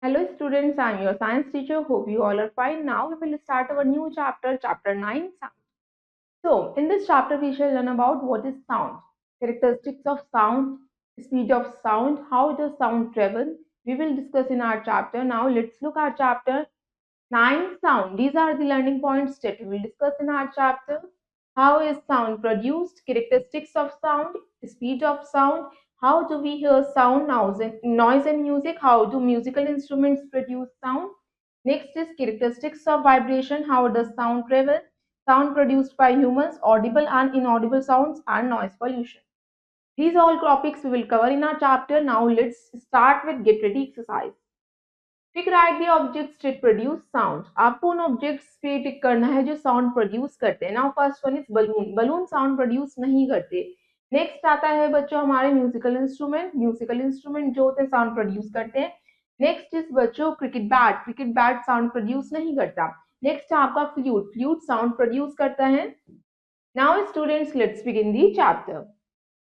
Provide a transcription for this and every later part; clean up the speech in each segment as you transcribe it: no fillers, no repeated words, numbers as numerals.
Hello students, I am your science teacher. Hope you all are fine. Now we will start our new chapter, chapter 9, sound. So in this chapter we shall learn about what is sound, characteristics of sound, speed of sound, how does sound travel. We will discuss in our chapter. Now let's look at chapter 9, sound. These are the learning points that we will discuss in our chapter. How is sound produced? Characteristics of sound, speed of sound. How do we hear sound, noise and music? How do musical instruments produce sound? Next is characteristics of vibration. How does sound travel? Sound produced by humans, audible and inaudible sounds, and noise pollution. These all topics we will cover in our chapter. Now let's start with get ready exercise. Tick right the objects that produce sound. आपको उन objects पे टिक करना है जो sound produce करते हैं. Now first one is balloon. Balloon sound produce नहीं करते. नेक्स्ट आता है बच्चों हमारे म्यूजिकल इंस्ट्रूमेंट. म्यूजिकल इंस्ट्रूमेंट जो होते हैं साउंड प्रोड्यूस करते हैं. नेक्स्ट इज बच्चों cricket bat. Cricket bat sound produce नहीं करता. नेक्स्ट है आपका फ्लूट. फ्लूट साउंड प्रोड्यूस करता है. Now students let's begin the chapter.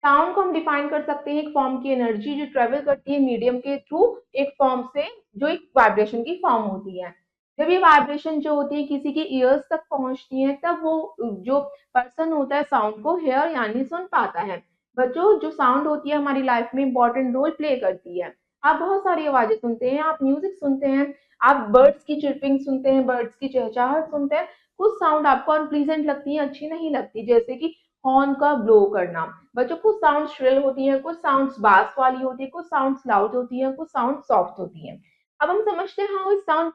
Sound को हम डिफाइन कर सकते हैं एक फॉर्म की एनर्जी जो ट्रेवल करती है मीडियम के थ्रू एक फॉर्म से जो एक वाइब्रेशन की फॉर्म होती है. जब ये वाइब्रेशन जो होती है किसी के ईयर्स तक पहुंचती है तब वो जो पर्सन होता है साउंड को हेयर यानी सुन पाता है. बच्चों जो साउंड होती है हमारी लाइफ में इंपॉर्टेंट रोल प्ले करती है. आप बहुत सारी आवाजें सुनते हैं, आप म्यूजिक सुनते हैं, आप बर्ड्स की चिर्पिंग सुनते हैं, बर्ड्स की चहचहाहट सुनते हैं. कुछ साउंड आपको अनप्लीजेंट लगती है, अच्छी नहीं लगती, जैसे कि हॉर्न का ब्लो करना. बच्चों कुछ साउंड श्रिल होती हैं, कुछ साउंड्स बास वाली होती है, कुछ साउंड्स लाउड होती हैं, कुछ साउंड सॉफ्ट होती हैं. अब हम समझते हैं हाउ इज साउंड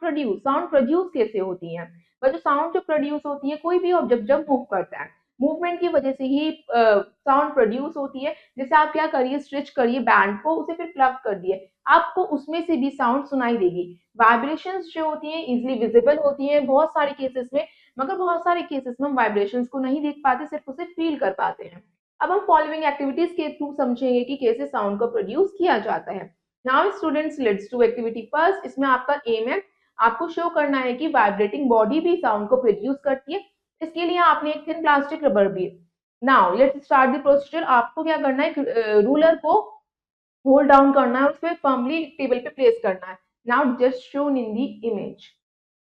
प्रोड्यूस कैसे होती है. बच्चों साउंड जो प्रोड्यूस होती है कोई भी ऑब्जेक्ट जब मूव करता है मूवमेंट की वजह से ही साउंड प्रोड्यूस होती है. जैसे आप क्या करिए स्ट्रेच करिए बैंड को, उसे फिर प्लग कर दिए, आपको उसमें से भी साउंड सुनाई देगी. वाइब्रेशंस जो होती हैं इजिली विजिबल होती हैं बहुत सारे केसेस में, मगर बहुत सारे केसेस में हम वाइब्रेशंस को नहीं देख पाते, सिर्फ उसे फील कर पाते हैं. अब हम फॉलोइंग एक्टिविटीज के थ्रू समझेंगे कि कैसे साउंड को प्रोड्यूस किया जाता है. Now students let's do activity first. इसमें आपका एम है आपको शो करना है कि वाइब्रेटिंग बॉडी भी साउंड को प्रोड्यूस करती है. इसके लिए आपने एक थिन प्लास्टिक रबर भी. Now let's start the procedure. आपको क्या करना है रूलर को होल्ड डाउन करना है, उस पर फर्मली टेबल पे प्लेस करना है. Now just shown in the image.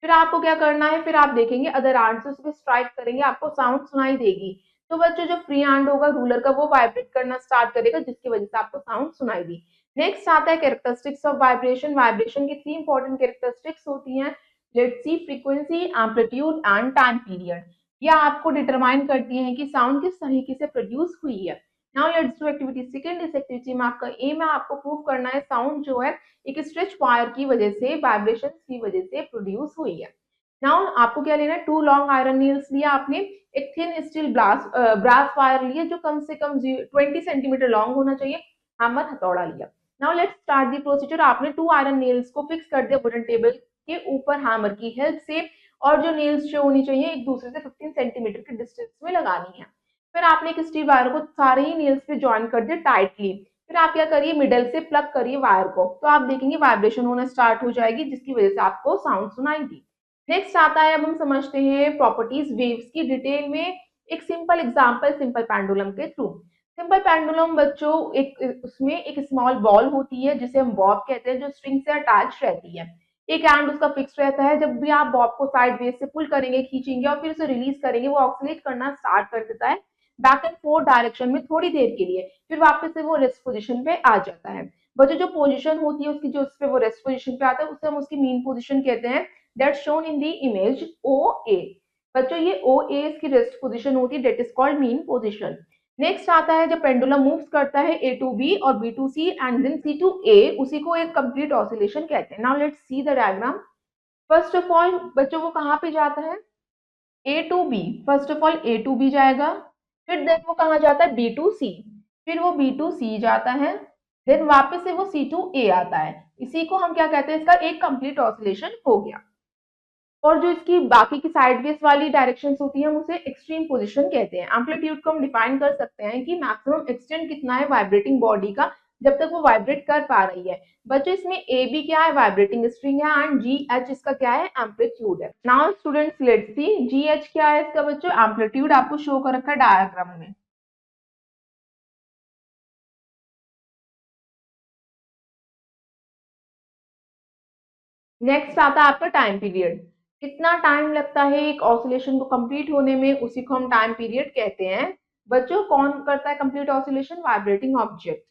फिर आपको क्या करना है, फिर आप देखेंगे अदर हैंड से उस पर स्ट्राइक करेंगे, आपको साउंड सुनाई देगी. तो बच्चों जो फ्री हैंड होगा रूलर का वो वाइब्रेट करना स्टार्ट करेगा जिसकी वजह से आपको साउंड सुनाई दी. नेक्स्ट आता है कैरेक्टरिस्टिक्स ऑफ वाइब्रेशन. वाइब्रेशन की 3 इंपॉर्टेंट कैरेक्टरिस्टिक्स होती हैं. Let's see frequency, amplitude and time period. यह आपको डिटरमाइन करती हैं कि साउंड किस तरीके से प्रोड्यूस हुई है. Now let's do activity second. इस एक्टिविटी में आपका एम है आपको प्रूव करना है साउंड जो है एक स्ट्रेच वायर की वजह से वाइब्रेशन की वजह से प्रोड्यूस हुई है. नाउ आपको क्या लेना है, 2 लॉन्ग आयरन नील्स लिया आपने, एक थिन स्टील ब्रास वायर लिया जो कम से कम 20 सेंटीमीटर लॉन्ग होना चाहिए, हैमर हथौड़ा लिया. Now let's start the procedure. आपने 2 आयरन नील्स को फिक्स कर दिया वुडन टेबल के ऊपर हैमर की हेल्प से, और जो नील्स जो होनी चाहिए एक दूसरे से 15 सेंटीमीटर के डिस्टेंस में लगानी है. फिर आपने एक स्टील वायर को सारे ही नील्स पे ज्वाइन कर दिया टाइटली. फिर आप क्या करिए मिडल से प्लग करिए वायर को, तो आप देखेंगे वाइब्रेशन होना स्टार्ट हो जाएगी जिसकी वजह से आपको साउंड सुनाई दी. नेक्स्ट आता है अब हम समझते हैं प्रॉपर्टीज वेव्स की डिटेल में. एक सिंपल एग्जांपल सिंपल पेंडुलम के थ्रू. सिंपल पेंडुलम बच्चों एक उसमें एक स्मॉल बॉल होती है जिसे हम बॉब कहते हैं जो स्ट्रिंग से अटैच रहती है. एक एंड उसका फिक्स रहता है. जब भी आप बॉब को साइड वेज से पुल करेंगे खींचेंगे और फिर उसे रिलीज करेंगे वो ऑक्सीलेट करना स्टार्ट कर देता है बैक एंड फोर्थ डायरेक्शन में थोड़ी देर के लिए, फिर वापस से वो रेस्ट पोजीशन पे आ जाता है. बच्चों जो पोजीशन होती है उसकी जो उस पे वो रेस्ट पोजीशन पे आता है उसे हम उसकी मीन पोजीशन कहते हैं. That's shown in the image OA. बच्चों ये OA इसकी रेस्ट पोजीशन होती है, that is called mean position. Next आता है जब पेंडुलम मूव्स करता है A to B और B to C and then C to A, उसी को एक कंप्लीट ऑसिलेशन कहते हैं. Now let's see the diagram. First of all बच्चों वो कहाँ पे जाता है A to B. First of all A to B जाएगा, फिर देन वो कहाँ जाता है B to C, फिर वो B to C जाता है, देन वापस से वो C to A आता है. इसी को हम क्या कहते हैं, इसका एक कंप्लीट ऑसिलेशन हो गया. और जो इसकी बाकी की साइडवेज वाली डायरेक्शंस होती हैं हम उसे एक्सट्रीम पोजीशन कहते हैं. एम्पलीट्यूड को हम डिफाइन कर सकते हैं कि मैक्सिमम एक्सटेंट कितना है वाइब्रेटिंग बॉडी का जब तक वो वाइब्रेट कर पा रही है. बच्चों इसमें ए बी क्या है, वाइब्रेटिंग स्ट्रिंग है, एंड जी एच इसका क्या है, एम्पलीट्यूड है. Now students let's C ji H क्या है इसका. बच्चों एम्पलीट्यूड आपको शो कर रखा है डायग्राम में. नेक्स्ट आता है आपका टाइम पीरियड। कितना टाइम लगता है एक ऑसिलेशन को कंप्लीट होने में, उसी को हम टाइम पीरियड कहते हैं। बच्चों, कौन करता है complete oscillation? Vibrating object.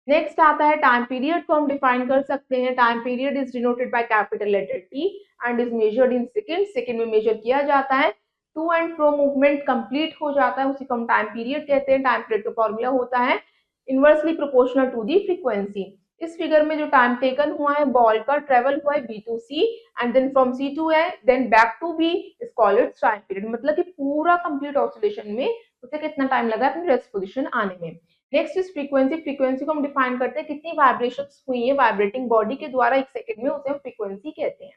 Next आता है टाइम पीरियड को हम डिफाइन कर सकते हैं। Time period is denoted by capital letter T and is measured in second. Second में मेजर किया जाता है। To and fro movement complete हो जाता है, उसी को हम टाइम पीरियड कहते हैं। टाइम पीरियड का फॉर्मूला होता है inversely proportional to the frequency. इस फिगर में जो टाइम टेकन हुआ है बॉल का, ट्रेवल हुआ है B to C and then from C to A then back to B, is called its time period. मतलब कि पूरा कंप्लीट ऑसिलेशन में उसे कितना टाइम लगा अपनी रेस्ट पोजीशन आने में। Next is frequency. फ्रीक्वेंसी को हम डिफाइन करते हैं कितनी वाइब्रेशंस हुई है वाइब्रेटिंग बॉडी के द्वारा एक सेकंड में, उसे हम फ्रीक्वेंसी कहते हैं।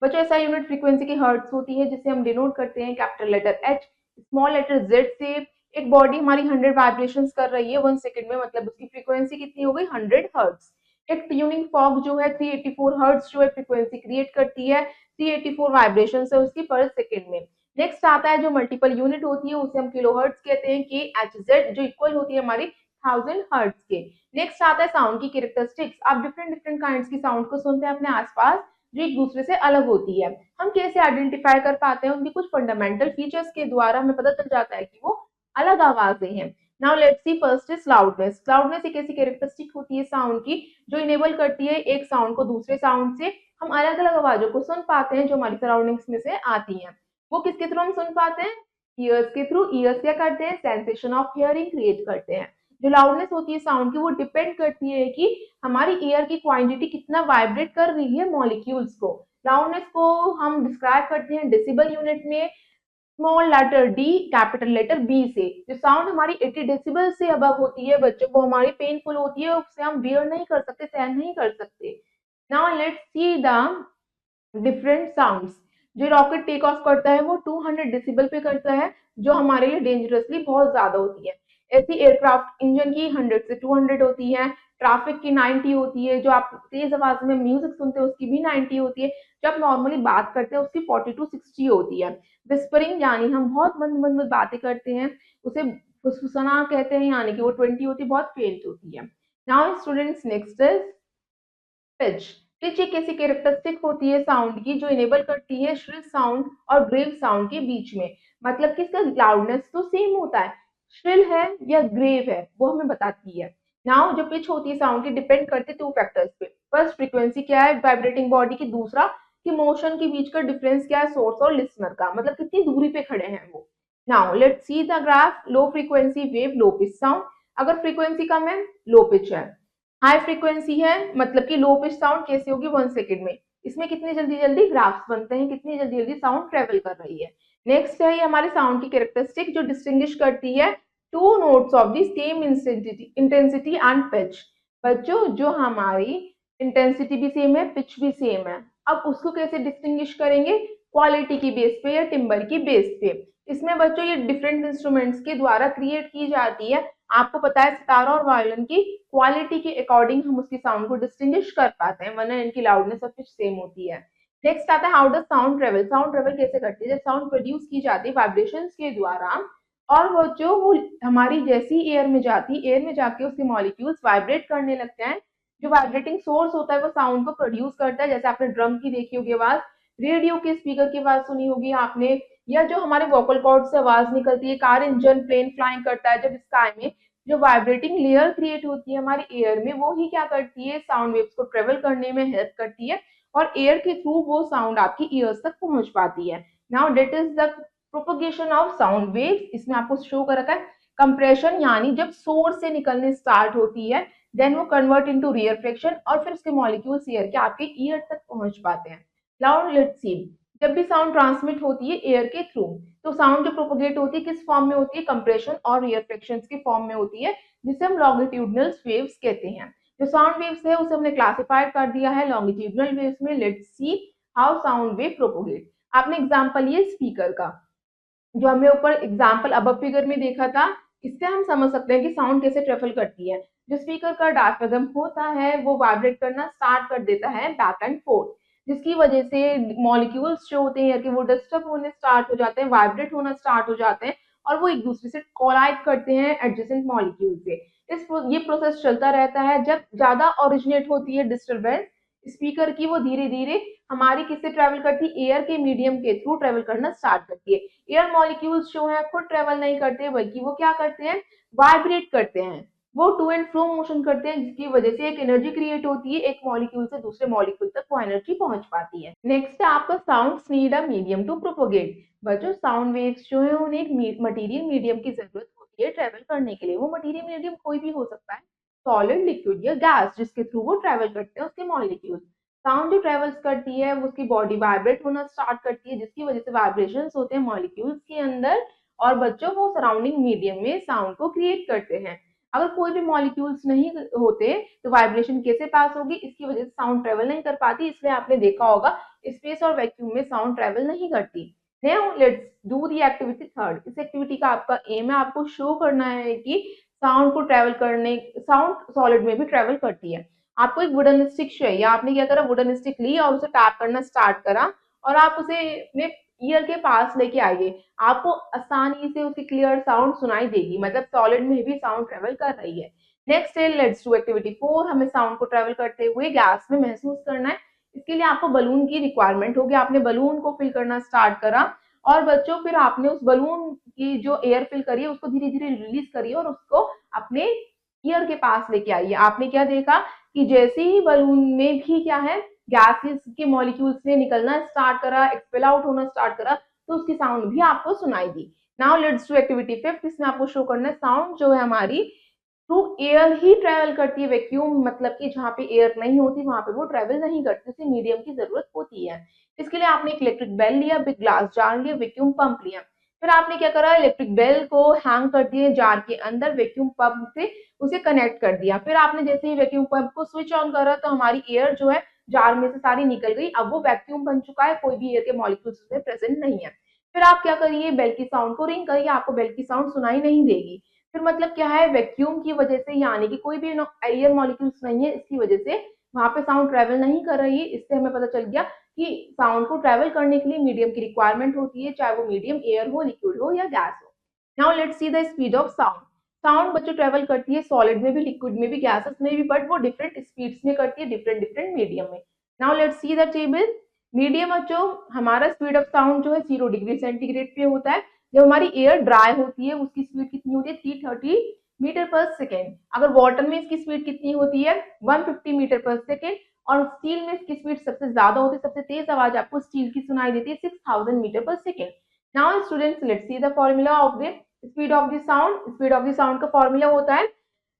बच्चों, ऐसा यूनिट फ्रीक्वेंसी की हर्ट्ज होती है, जिसे हम डिनोट करते हैं capital letter H, small letter Z से। एक बॉडी हमारी 100 वाइब्रेशंस कर रही है 1 सेकंड में, मतलब उसकी फ्रीक्वेंसी कितनी हो गई? 100 हर्ट्ज। एक ट्यूनिंग फॉग जो है 384 हर्ट्ज जो है फ्रीक्वेंसी क्रिएट करती है, 384 वाइब्रेशन है उसकी पर सेकंड में। नेक्स्ट आता है जो मल्टीपल यूनिट होती है, उसे हम किलो हर्ट्ज कहते हैं, के एच जेड, जो इक्वल होती है हमारी 1000 हर्ट्ज के। नेक्स्ट आता है साउंड की कैरेक्टरिस्टिक्स। आप डिफरेंट डिफरेंट काइंड्स की साउंड को सुनते हैं अपने आसपास, जो एक दूसरे से अलग होती है। हम कैसे आइडेंटिफाई कर पाते हैं? उनकी कुछ फंडामेंटल फीचर्स के द्वारा हमें पता चल जाता है कि वो अलग आवाजें हैं। Now let's see, first is loudness. Loudness एक ऐसी कैरेक्टरिस्टिक होती है साउंड की जो इनेबल करती है एक साउंड को दूसरे साउंड से हम अलग अलग आवाजों को सुन पाते हैं जो हमारी सराउंडिंग्स में से आती हैं। वो किसके थ्रू हम सुन पाते हैं? ईयर्स के थ्रू। ईयर्स क्या करते हैं? सेंसेशन ऑफ हियरिंग क्रिएट करते हैं। जो लाउडनेस होती है साउंड की, वो डिपेंड करती है कि हमारी ईयर की क्वांटिटी कितना वाइब्रेट कर रही है मॉलिक्यूल्स को। लाउडनेस को हम डिस्क्राइब करते हैं डेसिबल यूनिट में, small letter D capital letter B से। जो साउंड हमारी 80 डेसिबल से अबव होती है बच्चों, वो हमारी पेनफुल होती है, उससे हम बियर नहीं कर सकते, सहन नहीं कर सकते। Now let's see the different sounds. जो रॉकेट टेक ऑफ करता है वो 200 डेसिबल पे करता है, जो हमारे लिए डेंजरसली बहुत ज्यादा होती है। ऐसी एयरक्राफ्ट इंजन की 100 से 200 होती है, ट्रैफिक की 90 होती है, जो आप तेज आवाज में म्यूजिक सुनते हैं उसकी भी 90 होती है, जो आप नॉर्मली बात करते हैं उसकी 40 टू 60 होती है। विस्परिंग यानी हम बहुत मंद मंद में बातें करते हैं, उसे फुसफुसाना कहते हैं, यानी कि वो 20 होती है, बहुत फेंट होती है। Now students, next is pitch. Pitch एक ऐसी कैरेक्टरिस्टिक होती है साउंड की जो इनेबल करती है श्रिल साउंड और ग्रेव साउंड के बीच में। मतलब कि इसका लाउडनेस तो सेम होता है, श्रिल है या ग्रेव है वो हमें बताती है। नाउ जो पिच होती है साउंड की डिपेंड करती है 2 फैक्टर्स पे। फर्स्ट फ्रीक्वेंसी क्या है वाइब्रेटिंग बॉडी की, दूसरा कि मोशन के बीच का डिफरेंस क्या है सोर्स और लिसनर का, मतलब कितनी दूरी पे खड़े हैं वो। Now let's see the graph. Low frequency wave, low pitch sound. अगर फ्रीक्वेंसी कम है लो पिच है, हाई फ्रीक्वेंसी है मतलब कि लो पिच साउंड कैसे होगी 1 सेकेंड में। इसमें कितनी जल्दी जल्दी ग्राफ्स बनते हैं, कितनी जल्दी जल्दी साउंड ट्रेवल कर रही है। नेक्स्ट है ये हमारे साउंड की कैरेक्टरिस्टिक जो डिस्टिंग्विश करती है two notes of the same intensity and pitch. बच्चों, जो हमारी इंटेंसिटी भी सेम है, पिच भी सेम है, अब उसको कैसे डिस्टिंग्विश करेंगे? क्वालिटी की बेस पे या टिम्बर की बेस पे। इसमें बच्चों ये डिफरेंट इंस्ट्रूमेंट्स के द्वारा क्रिएट की जाती है। आपको पता है सितारा और वायलिन की क्वालिटी के अकॉर्डिंग हम उसकी साउंड को डिस्टिंग्विश कर पाते हैं, वरना इनकी लाउडनेस और पिच सेम होती है। नेक्स्ट आता है how does sound travel. Sound travel कैसे करती है? जब साउंड प्रोड्यूस की जाती है वाइब्रेशंस के द्वारा, और वो हमारी जैसी एयर में जाती है, एयर में जाके उसके मॉलिक्यूल्स वाइब्रेट करने लगते हैं। जो वाइब्रेटिंग सोर्स होता है वो साउंड को प्रोड्यूस करता है, जैसे आपने ड्रम की देखी होगी आवाज, रेडियो के स्पीकर की आवाज सुनी होगी आपने, या जो हमारे वोकल कॉर्ड से आवाज निकलती है, कार इंजन प्लेन फ्लाइंग करता है जब स्काई में, जो वाइब्रेटिंग लेयर क्रिएट होती है हमारे एयर में, वो ही क्या करती है साउंड वेव्स को ट्रेवल करने में हेल्प करती है, और एयर के थ्रू वो साउंड आपकी ईयर्स तक पहुंच पाती है। Now that is the propagation of sound waves. इसमें आपको शो कर रखा है कंप्रेशन, यानी जब सोर्स से निकलने स्टार्ट होती है देन वो कन्वर्ट इनटू रियरफ्लेक्शन और फिर उसके मॉलिक्यूल्स एयर के आपके ईयर तक पहुंच पाते हैं। नाउ लेट्स सी, जब भी साउंड ट्रांसमिट होती है एयर के थ्रू, तो साउंड जो प्रोपोगेट होती है किस फॉर्म में होती है? कंप्रेशन और रियरफ्लेक्शन के फॉर्म में होती है, जिसे हम लॉन्गिट्यूडनल वेव्स कहते हैं। जो साउंड वेव्स है उसे हमने क्लासिफाइड कर दिया है लॉन्गिट्यूडनल वेव्स में। Let's see how sound wave propagate. आपने एग्जांपल लिए स्पीकर का, जो हमने ऊपर एग्जाम्पल अब फिगर में देखा था, इससे हम समझ सकते हैं कि साउंड कैसे ट्रेवल करती है। जो स्पीकर का डायफ्रागम होता है वो वाइब्रेट करना स्टार्ट कर देता है बैक एंड फोर्थ, जिसकी वजह से मॉलिक्यूल्स जो होते हैं कि वो डिस्टर्ब होने स्टार्ट हो जाते हैं, वाइब्रेट होना स्टार्ट हो जाते हैं, और वो एक दूसरे से कोलाइड करते हैं एडजेसेंट मॉलिक्यूल से। ये प्रोसेस चलता रहता है। जब ज्यादा ओरिजिनेट होती है डिस्टरबेंस स्पीकर की, वो धीरे धीरे हमारी किससे ट्रेवल करती है, एयर के मीडियम के थ्रू ट्रेवल करना स्टार्ट करती है। एयर मॉलिक्यूल्स जो है खुद ट्रेवल नहीं करते बल्कि वो क्या करते हैं, वाइब्रेट करते हैं, वो टू एंड फ्रो मोशन करते हैं, जिसकी वजह से एक एनर्जी क्रिएट होती है, एक मॉलिक्यूल से दूसरे मॉलिक्यूल तक वो एनर्जी पहुंच पाती है। नेक्स्ट है आपका sounds need a medium to propagate. बच्चों साउंड वेव्स जो है उन्हें एक मटेरियल मीडियम की जरूरत होती है ट्रेवल करने के लिए। वो मटेरियल मीडियम कोई भी हो सकता है, सॉलिड, लिक्विड या गैस, जिसके थ्रू वो ट्रेवल करते हैं उसके मॉलिक्यूल। साउंड जो ट्रेवल्स करती है वो उसकी बॉडी वाइब्रेट होना स्टार्ट करती है, जिसकी वजह से वाइब्रेशंस होते हैं मॉलिक्यूल्स के अंदर, और बच्चों वो सराउंडिंग मीडियम में साउंड को क्रिएट करते हैं। अगर कोई भी मॉलिक्यूल्स नहीं होते तो वाइब्रेशन कैसे पास होगी, इसकी वजह से साउंड ट्रेवल नहीं कर पाती। इसलिए आपने देखा होगा स्पेस और वैक्यूम में साउंड ट्रेवल नहीं करती। Now let's do the activity third. इस एक्टिविटी का आपका एम है आपको शो करना है कि साउंड को ट्रेवल करने, साउंड सॉलिड में भी ट्रेवल करती है। आपको एक वुडन स्टिक चाहिए, आपने क्या करा, वुडन स्टिक ली और उसे टैप करना स्टार्ट करा और आप उसे अपने ईयर के पास लेके आइए। आपको आसानी से उसकी क्लियर साउंड सुनाई देगी, मतलब सॉलिड में भी साउंड ट्रेवल कर रही है। नेक्स्ट है लेट्स डू एक्टिविटी 4। हमें साउंड को ट्रेवल करते हुए गैस में महसूस करना है। इसके लिए आपको बलून की रिक्वायरमेंट होगी। आपने बलून को फिल करना स्टार्ट करा और बच्चों फिर आपने उस बलून की जो एयर फिल करी है उसको धीरे धीरे रिलीज करिए और उसको अपने ईयर के पास लेके आइए। आपने क्या देखा कि जैसे ही बलून में भी क्या है, गैसेस के मॉलिक्यूल्स ने निकलना स्टार्ट करा, एक्सपेल आउट होना स्टार्ट करा, तो उसकी साउंड भी आपको सुनाई दी। Now let's do activity 5। इसमें आपको शो करना है साउंड जो है हमारी थ्रू एयर ही ट्रेवल करती है। वैक्यूम मतलब कि जहाँ पे एयर नहीं होती वहां पे वो ट्रेवल नहीं करती, उसे मीडियम की जरूरत होती है। इसके लिए आपने एक इलेक्ट्रिक बेल लिया, बिग ग्लास जार लिया, वैक्यूम पंप लिया। फिर आपने क्या करा, इलेक्ट्रिक बेल को हैंग कर दिया जार के अंदर, वैक्यूम पंप से उसे कनेक्ट कर दिया। फिर आपने जैसे ही वैक्यूम पंप को स्विच ऑन करा तो हमारी एयर जो है जार में से सारी निकल गई। अब वो वैक्यूम बन चुका है, कोई भी एयर के मॉलिक्यूल्स उसमें प्रेजेंट नहीं है। फिर आप क्या करिए, बेल की साउंड को रिंग करिए, आपको बेल की साउंड सुनाई नहीं देगी। फिर मतलब क्या है, वैक्यूम की वजह से, यानी कि कोई भी एयर मॉलिक्यूल्स नहीं है, इसकी वजह से वहां पे साउंड ट्रेवल नहीं कर रही है। इससे हमें पता चल गया कि साउंड को ट्रेवल करने के लिए मीडियम की रिक्वायरमेंट होती है, चाहे वो मीडियम एयर हो, लिक्विड हो या गैस हो। Now let's see the speed of sound. Sound बच्चों ट्रेवल करती है सॉलिड में भी, लिक्विड में भी, गैसेस में भी, बट वो डिफरेंट स्पीड्स में करती है, डिफरेंट डिफरेंट मीडियम में। Now let's see the table. Medium बच्चों हमारा स्पीड ऑफ साउंड जो है 0 डिग्री सेंटीग्रेड पे होता है। जब हमारी एयर ड्राई होती है उसकी स्पीड कितनी होती है, 330 मीटर पर सेकेंड। अगर वाटर में इसकी स्पीड कितनी होती है, 150 मीटर पर सेकेंड। और स्टील में इसकी स्पीड सबसे ज्यादा होती है, सबसे तेज आवाज आपको स्टील की सुनाई देती है, 6000 मीटर पर second. Now students let's see the formula of the speed of the sound. Speed of the sound का फॉर्मूला होता है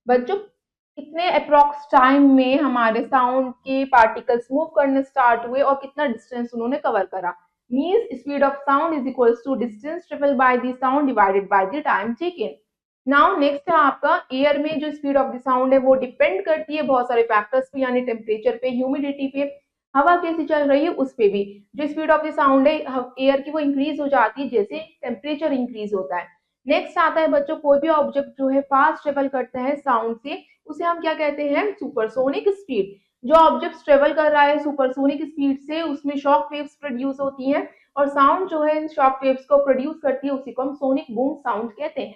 बच्चों, कितने अप्रॉक्स टाइम में हमारे साउंड के पार्टिकल्स मूव करने स्टार्ट हुए और कितना डिस्टेंस उन्होंने कवर करा। Means speed of sound is equals to distance travel by the sound divided by the time taken. Now next है आपका एयर में जो स्पीड ऑफ द साउंड है वो डिपेंड करती है बहुत सारे फैक्टर्स पे, यानी टेम्परेचर पे, ह्यूमिडिटी पे, हवा कैसी चल रही है उस पे भी। जो स्पीड ऑफ द साउंड है एयर की वो इंक्रीज हो जाती है जैसे टेम्परेचर इंक्रीज होता है। नेक्स्ट आता है बच्चों, कोई भी ऑब्जेक्ट जो है फास्ट ट्रेवल करता है साउंड से, उसे हम क्या कहते हैं, सुपरसोनिक स्पीड। जो ऑब्जेक्ट ट्रेवल कर रहा है सुपरसोनिक स्पीड से उसमें शॉक वेव्स प्रोड्यूस होती हैं और साउंड जो है इन शॉक वेव्स को प्रोड्यूस करती है, उसी को हम सोनिक बूम साउंड कहते हैं।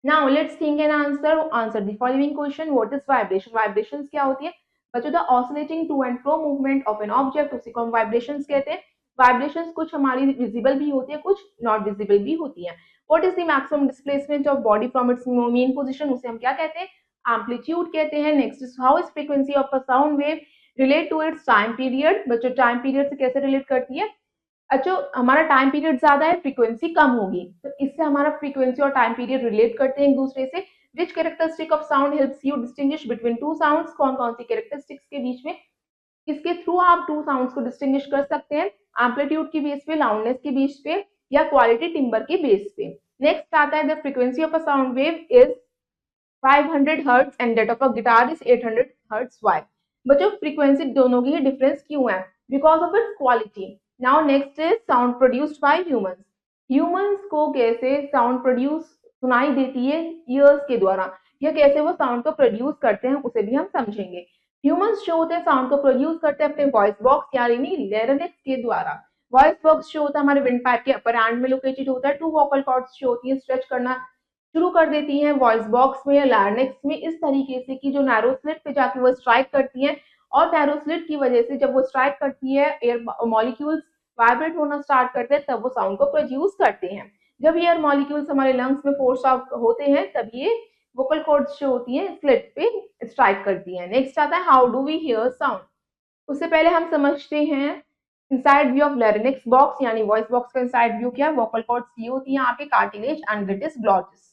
Now let's think and answer the following question. What is vibration? Vibrations क्या होती है बच्चों? The oscillating to and fro movement of an object, उसी को हम वाइब्रेशंस कहते हैं। वाइब्रेशंस कुछ हमारी विजिबल भी होती है, कुछ नॉट विजिबल भी होती है। What is the maximum displacement of body from its mean position? उसे हम क्या कहते हैं, एम्पलीट्यूड कहते हैं। Next is how is frequency of a sound wave relate to its time period? बच्चों टाइम पीरियड से कैसे रिलेट करती है? अच्छा, हमारा टाइम पीरियड ज्यादा है, फ्रीक्वेंसी कम होगी, तो इससे हमारा फ्रीक्वेंसी और टाइम पीरियड रिलेट करते हैं एक दूसरे से। Which characteristic of sound helps you distinguish between two sounds? कौन कौन सी कैरेक्टरिस्टिक्स के बीच में, इसके थ्रू आप टू साउंड्स को डिस्टिंग्विश कर सकते हैं? एम्पलीट्यूड के बेस पे, लाउडनेस के बेस पे, या क्वालिटी टिम्बर के बेस पे। नेक्स्ट आता है the frequency of a sound wave is 500 hertz and that of a guitar is 800 hertz. Why? बच्चों फ्रीक्वेंसी दोनों की ही डिफरेंस क्यों है? Because of its quality. Now next is sound produced by humans. Humans को कैसे sound produce सुनाई देती है? ईयर्स के द्वारा। या कैसे वो साउंड को प्रोड्यूस करते हैं उसे भी हम समझेंगे। ह्यूमंस जो होते हैं साउंड को प्रोड्यूस करते हैं अपने वॉइस बॉक्स यानी लेरिंक्स के द्वारा। वॉइस बॉक्स जो होता है हमारे विंड पाइप के अपर एंड में लोकेटेड होता है। टू वोकल कॉर्ड्स जो होती है स्ट्रेच करना शुरू कर देती हैं वॉइस बॉक्स में या लार्निक्स में, इस तरीके से कि जो नैरो स्लिट पे जाके वो स्ट्राइक करती हैं और नैरो स्लिट की वजह से जब वो स्ट्राइक करती है, एयर मॉलिक्यूल्स वाइब्रेट होना स्टार्ट करते हैं, तब वो साउंड को प्रोड्यूस करते हैं। जब एयर मॉलिक्यूल्स हमारे लंग्स में फोर्स आउट होते हैं, तब ये वोकल कॉर्ड्स जो होती हैं स्लिट पे स्ट्राइक करती हैं। नेक्स्ट आता है how do we hear sound. उससे पहले हम समझते हैं inside view of larynx box, यानी वॉइस बॉक्स का इनसाइड व्यू क्या है। वोकल कॉर्ड्स ये होती हैं आपके cartilage and glottis glottis.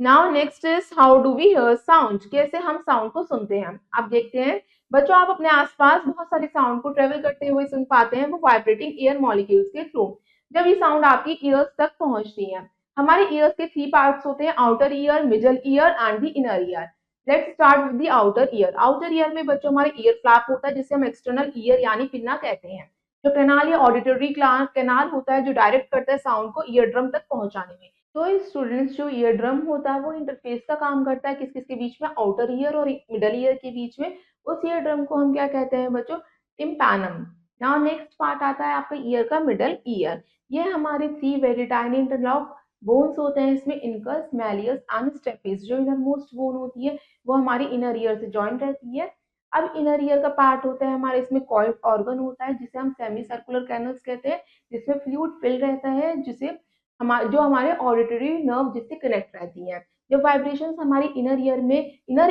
Now next is how do we hear sound, कैसे हम साउंड को सुनते हैं। आप देखते हैं बच्चों, आप अपने आसपास बहुत सारे साउंड को ट्रेवल करते हुए सुन पाते हैं, वो वाइब्रेटिंग एयर मॉलिक्यूल्स के थ्रू। जब ये साउंड आपकी ईयर्स तक पहुंचती है। हमारे ईयर्स के 3 पार्ट्स होते हैं, outer ear, middle ear and the inner ear. Let's start with the outer ear. Outer ear में बच्चों हमारे ईयर फ्लैप होता है, जिसे हम एक्सटर्नल ईयर यानी पिन्ना कहते हैं। जो कैनाल या ऑडिटरी कैनाल होता है, जो डायरेक्ट करता है साउंड को ईयर ड्रम तक पहुंचाने में। तो स्टूडेंट्स, जो ईयर ड्रम होता है वो इंटरफेस का काम करता है किस किस के बीच में, आउटर ईयर और मिडल ईयर के बीच में। उस ईयर ड्रम को हम क्या कहते हैं बच्चों, टिम्पैनम। नाउ नेक्स्ट पार्ट आता है आपका ईयर का मिडल ईयर। ये हमारे 3 वेरी टाइनी इंटरलॉक बोन्स होते हैं इसमें, इनकस, मैलियस एंड स्टेपिस। जो इनर मोस्ट बोन होती है वो हमारी इनर ईयर से ज्वाइन रहती है। अब इनर ईयर का पार्ट होता है हमारे, इसमें कॉइल्ड ऑर्गन होता है जिसे हम सेमी सर्कुलर कैनल्स कहते हैं, जिसमें फ्लूइड फिल रहता है, जिसे जो हमारे ऑडिटरी नर्व जिससे कनेक्ट रहती हैं। जब वाइब्रेशंस हमारी इनर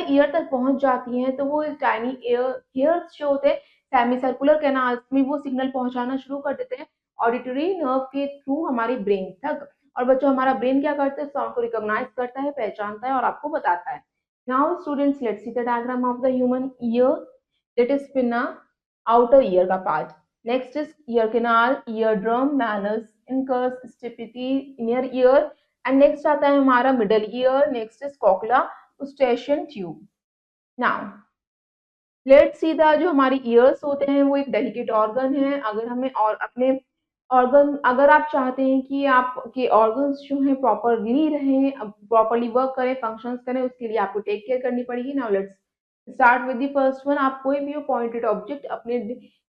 ईयर तक पहुंच जाती हैं, तो वो टाइनी हेयर्स जो होते हैं सेमी सर्कुलर कैनाल्स में, वो सिग्नल पहुंचाना शुरू कर देते हैं ऑडिटरी नर्व के थ्रू हमारे ब्रेन तक। और बच्चों हमारा ब्रेन क्या करता है, साउंड को रिकॉग्नाइज करता है, पहचानता है और आपको बताता है। Now students, let's see the diagram of the human ear. That is पिना, आउटर ईयर का part. Next is ear canal, ear drum, minus, incus, stipity, inner ear, and next आता है हमारा middle ear, next is cochlea, eustachian tube. Now let's see the जो हमारी ears होते हैं वो एक delicate organ है। अगर हमें और अपने ऑर्गन, अगर आप चाहते हैं कि आपके ऑर्गन्स जो हैं प्रॉपरली रहें, प्रॉपरली वर्क करें, फंक्शंस करें, उसके लिए आपको टेक केयर करनी पड़ेगी। Now let's start with the first one. आप कोई भी पॉइंटेड ऑब्जेक्ट अपने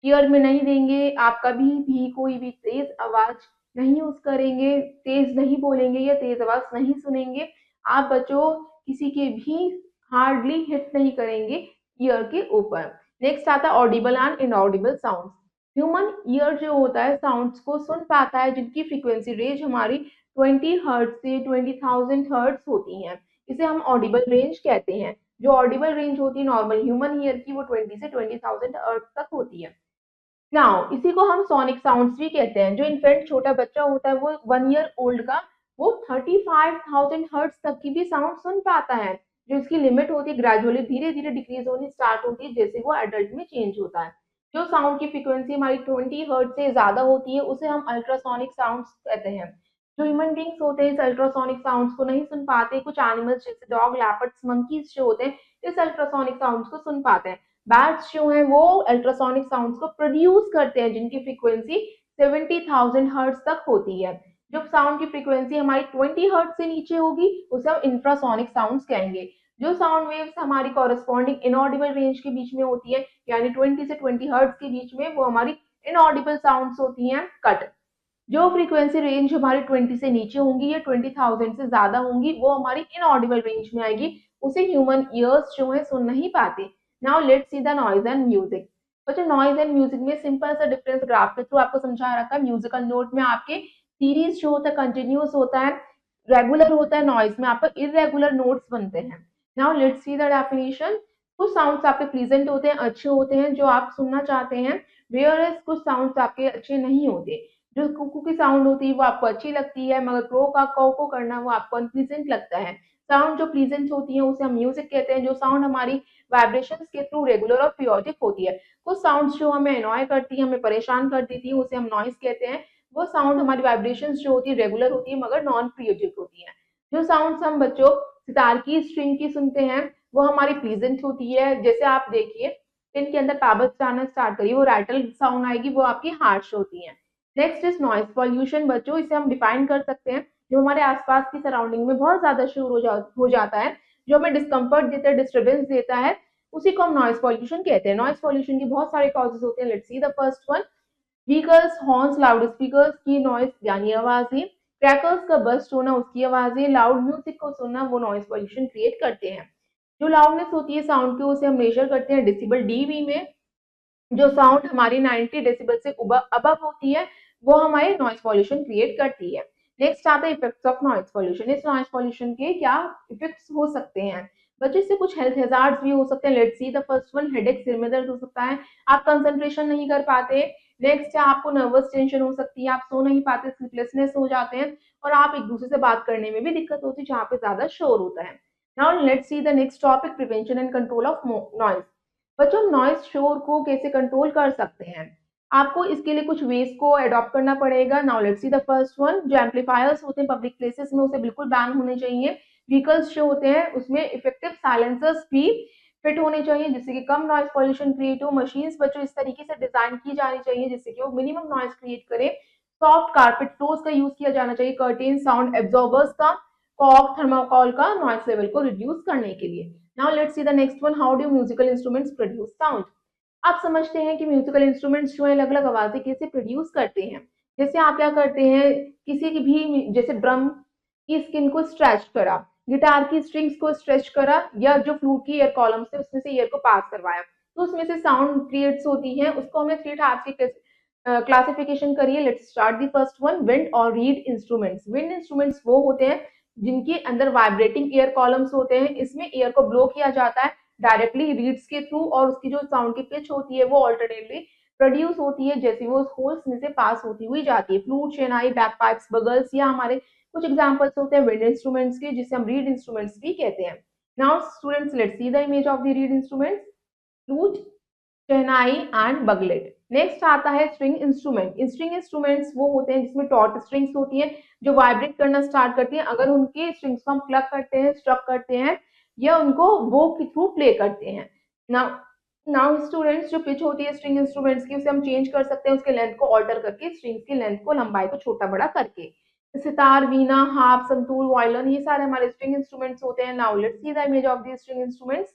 ईयर में नहीं देंगे, आप कभी भी कोई भी तेज आवाज नहीं यूज करेंगे, तेज नहीं बोलेंगे या तेज आवाज नहीं सुनेंगे। आप बच्चों किसी के भी हार्डली हिट नहीं करेंगे ईयर के ऊपर। नेक्स्ट आता है Audible and inaudible sound. Human ear जो होता है साउंड्स को सुन पाता है जिनकी फ्रीक्वेंसी रेंज हमारी 20 हर्ट्ज से 20,000 हर्ट्ज होती है। इसे हम ऑडिबल रेंज कहते हैं। जो ऑडिबल रेंज होती है नॉर्मल ह्यूमन ईयर की, वो 20 से 20,000 हर्ट्ज तक होती है। नाउ इसी को हम सोनिक साउंड्स भी कहते हैं। जो इन्फेंट छोटा बच्चा होता है, वो 1 ईयर ओल्ड का, वो 35,000 हर्ट्ज तक की भी साउंड सुन पाता है। जो इसकी लिमिट होती है ग्रेजुअली धीरे धीरे डिक्रीज होनी स्टार्ट होती है जैसे वो एडल्ट में चेंज होता है। जो साउंड की फ्रीक्वेंसी हमारी 20 हर्ट्ज से ज्यादा होती है उसे हम अल्ट्रासोनिक साउंड्स कहते हैं। जो ह्यूमन बींग्स होते हैं इस अल्ट्रासोनिक साउंड्स को नहीं सुन पाते। कुछ एनिमल्स जैसे डॉग, लैपर्ड्स, मंकीज जो होते हैं इस अल्ट्रासोनिक साउंड्स को सुन पाते हैं। बैट्स जो हैं वो अल्ट्रासोनिक साउंड्स को प्रोड्यूस करते हैं जिनकी फ्रीक्वेंसी 70,000 हर्ट्ज तक होती है। जब साउंड की फ्रीक्वेंसी हमारी 20 हर्ट्ज से नीचे होगी उसे हम इंफ्रासोनिक साउंड्स कहेंगे। जो साउंड वेव्स हमारी कॉरेस्पॉन्डिंग इनऑडिबल रेंज के बीच में होती है, यानी 20 से 20 हर्ट्ज के बीच में, वो हमारी इनऑडिबल साउंड्स होती हैं कट। जो फ्रीक्वेंसी रेंज हमारी 20 से नीचे होंगी या 20,000 से ज्यादा होंगी, वो हमारी इनऑडिबल रेंज में आएगी, उसे ह्यूमन ईयर्स जो है सुन नहीं पाते। Now let's see the noise and music. बच्चों नॉइज एंड म्यूजिक में सिंपल सा डिफरेंस ग्राफ के थ्रू आपको समझा रखा है। म्यूजिकल नोट में आपके सीरीज जो होता है कंटिन्यूस होता है, रेगुलर होता है। नॉइज में आपका इरेगुलर नोट्स बनते हैं। Now let's see the definition. कुछ साउंड्स आपके प्लीजेंट होते हैं, अच्छे होते हैं, जो आप सुनना चाहते हैं, वेयर एज कुछ साउंड्स आपके अच्छे नहीं होते। जो कुकू की साउंड होती है वो आपको अच्छी लगती है, मगर क्रो का कौ को करना वो आपको अनप्लीजेंट लगता है। साउंड जो प्लीजेंट होती है उसे हम म्यूजिक कहते हैं। जो साउंड हमारी वाइब्रेशंस के थ्रू रेगुलर और पीरियोडिक होती है। कुछ साउंड्स जो हमें अनॉय करती है, हमें परेशान कर देती है, उसे हम नॉइज कहते हैं। वो साउंड हमारी वाइब्रेशंस जो होती है रेगुलर होती है मगर नॉन पीरियोडिक होती है। जो साउंड्स हम बच्चों सितार की स्ट्रिंग की सुनते हैं वो हमारी प्लीजेंट होती है। जैसे आप देखिए इनके अंदर पाबत जाना स्टार्ट करिए, वो रैटल साउंड आएगी, वो आपकी हार्श होती है। Next is noise pollution. बच्चों इसे हम डिफाइन कर सकते हैं, जो हमारे आसपास की सराउंडिंग में बहुत ज्यादा शोर हो जाता है, जो हमें डिस्कम्फर्ट देता है, डिस्टर्बेंस देता है, उसी को हम नॉइज पॉल्यूशन कहते हैं। नॉइज पॉल्यूशन के बहुत सारे कॉजेज होते हैं। Let's see the first one. Vehicles horns, loud speakers की नॉइज यानी आवाजें, क्रैकर्स का बस्ट होना उसकी आवाजें, लाउड म्यूजिक को सुनना, वो नॉइज पॉल्यूशन क्रिएट करते हैं। जो लाउडनेस होती है साउंड की उसे हम मेजर करते हैं डेसिबल डीबी में। जो साउंड हमारी 90 डेसिबल से अबव होती है वो हमारे नॉइज पॉल्यूशन क्रिएट करती है। नेक्स्ट आता है इफेक्ट्स ऑफ नॉइज पॉल्यूशन। इस नॉइज पॉल्यूशन के क्या इफेक्ट्स हो सकते हैं? बच्चों से कुछ हेल्थ हैजार्ड्स भी हो सकते हैं। Let's see the first one, headache, सिर में दर्द हो सकता है, आप कंसंट्रेशन नहीं कर पाते। नेक्स्ट है आपको नर्वस टेंशन हो सकती है, आप सो नहीं पाते, स्लीपलेसनेस हो जाते हैं और आप एक दूसरे से बात करने में भी दिक्कत होती है जहाँ पे ज्यादा शोर होता है। Now let's see the next topic, prevention and control of noise. बच्चों हम नॉइज शोर को कैसे कंट्रोल कर सकते हैं? आपको इसके लिए कुछ वेज को अडॉप्ट करना पड़ेगा। Now let's see the first one, जो एम्पलीफायर्स होते हैं पब्लिक प्लेसेस में उसे बिल्कुल बैन होने चाहिए। व्हीकल्स जो होते हैं उसमें इफेक्टिव साइलेंसर्स भी फिट होने चाहिए जिससे कि कम नॉइज पॉल्यूशन क्रिएट हो। मशीन्स बच्चों इस तरीके से डिजाइन की जानी चाहिए जिससे कि वो मिनिमम नॉइज क्रिएट करे। सॉफ्ट कारपेट फ्लोर्स का यूज किया जाना चाहिए, कर्टेन, साउंड एब्जॉर्बर्स का, कॉक, थर्माकोल का नॉइज लेवल को रिड्यूस करने के लिए। Now let's see the next one, how do musical instruments produce sound. आप समझते हैं कि म्यूजिकल इंस्ट्रूमेंट्स जो है अलग अलग आवाजें कैसे प्रोड्यूस करते हैं। जैसे आप क्या करते हैं, किसी की भी जैसे ड्रम की स्किन को स्ट्रेच करा, गिटार की स्ट्रिंग्स को स्ट्रेच करा या जो फ्लूट की एयर कॉलम से उसमें से एयर को पास करवाया तो उसमें से साउंड क्रिएट्स होती है। उसको हमने थ्री टाइप्स की क्लासिफिकेशन करिए। Let's start the first one, wind और रीड इंस्ट्रूमेंट्स। विंड इंस्ट्रूमेंट्स वो होते हैं जिनके अंदर वाइब्रेटिंग एयर कॉलम्स होते हैं। इसमें एयर को ब्लो किया जाता है डायरेक्टली रीड्स के थ्रू और उसकी जो साउंड की पिच होती है वो ऑल्टरनेटली प्रोड्यूस होती है जैसे वो होल्स में से पास होती हुई जाती है। फ्लूट, शेनाई, बैकपाइप्स, बगल्स या हमारे कुछ एग्जांपल्स होते हैं विंड इंस्ट्रूमेंट्स के जिसे हम रीड इंस्ट्रूमेंट्स भी कहते हैं। Now students let's see the image of the reed instruments, flute, shehnai and bugle. Next आता है स्ट्रिंग इंस्ट्रूमेंट। स्ट्रिंग इंस्ट्रूमेंट्स वो होते हैं जिसमें टॉट स्ट्रिंग्स होती हैं जो वाइब्रेट करना स्टार्ट करती हैं अगर उनके स्ट्रिंग्स को हम प्लग करते हैं, स्ट्रक करते हैं या उनको वो के थ्रू प्ले करते हैं। नाउ नाउ स्टूडेंट्स जो पिच होती है स्ट्रिंग इंस्ट्रूमेंट्स की उसे हम चेंज कर सकते हैं उसके लेंथ को ऑल्टर करके, स्ट्रिंग्स की लेंथ को, लंबाई को छोटा बड़ा करके। सितार, वीणा, हार्प, संतूर, वायलिन ये सारे हमारे स्ट्रिंग इंस्ट्रूमेंट्स होते हैं। Now let's see the image of the string instruments,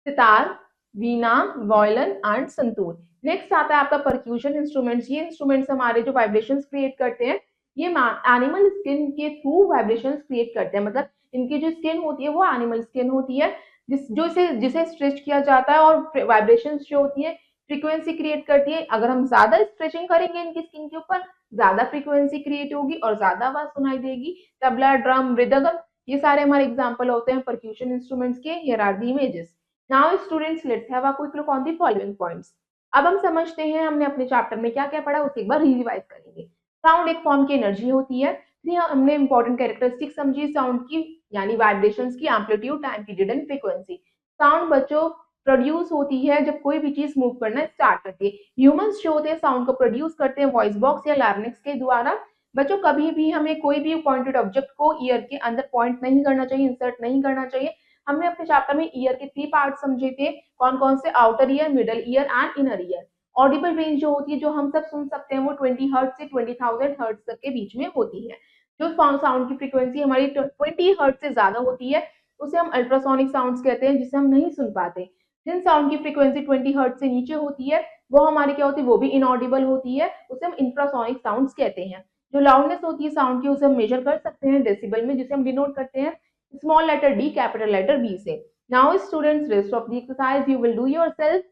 sitar, Veena, violin and santoor. Next आता है आपका परक्यूशन इंस्ट्रूमेंट्स। ये इंस्ट्रूमेंट्स हमारे जो वाइब्रेशंस क्रिएट करते हैं ये एनिमल स्किन के थ्रू वाइब्रेशंस क्रिएट करते हैं। मतलब इनकी जो स्किन होती है वो एनिमल स्किन होती है जिसे स्ट्रेच किया जाता है और वाइब्रेशंस जो होती है फ्रीक्वेंसी क्रिएट करती है। अगर हम ज्यादा स्ट्रेचिंग करेंगे इनकी स्किन के ऊपर ज्यादा फ्रीक्वेंसी क्रिएट होगी और ज्यादा आवाज सुनाई देगी। तबला, ड्रम, मृदंगम ये सारे हमारे एग्जाम्पल होते हैं परक्यूशन इंस्ट्रूमेंट्स के। Here are the images. Now students let's have a quick look on the following points. अब हम समझते हैं हमने अपने चैप्टर में क्या क्या पढ़ा उसे एक बार रिवाइज करेंगे। साउंड एक फॉर्म की एनर्जी होती है। फिर हमने इंपॉर्टेंट कैरेक्टरिस्टिक समझी साउंड की, यानी वाइब्रेशंस की, amplitude, time period and frequency. Sound बच्चों प्रोड्यूस होती है जब कोई भी चीज मूव करना स्टार्ट करती है। ह्यूमंस जो होते हैं साउंड को प्रोड्यूस करते हैं वॉइस बॉक्स या लार्निक्स के द्वारा। बच्चों कभी भी हमें कोई भी पॉइंटेड ऑब्जेक्ट को ईयर के अंदर पॉइंट नहीं करना चाहिए, इंसर्ट नहीं करना चाहिए। हमने अपने चैप्टर में ईयर के 3 पार्ट समझे थे, कौन कौन से, outer ear, middle ear and inner ear. Audible range जो होती है जो हम सब सुन सकते हैं वो 20 हर्ट्ज से 20,000 हर्ट्ज तक के बीच में होती है। जो साउंड की फ्रीक्वेंसी हमारी 20 हर्ट्ज से ज्यादा होती है उसे हम अल्ट्रासोनिक साउंड्स कहते हैं जिसे हम नहीं सुन पाते। जिन साउंड की फ्रीक्वेंसी 20 हर्ट्ज से नीचे होती है वो हमारी क्या होती है, वो भी इनऑडिबल होती है, उसे हम इंफ्रासोनिक साउंड्स कहते हैं। जो लाउडनेस होती है साउंड की उसे हम मेजर कर सकते हैं डेसिबल में जिसे हम डिनोट करते हैं small letter D, capital letter B से। Now students, rest of the exercise you will do yourself.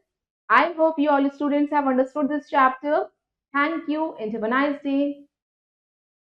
I hope you all students have understood this chapter. Thank you and have a nice day.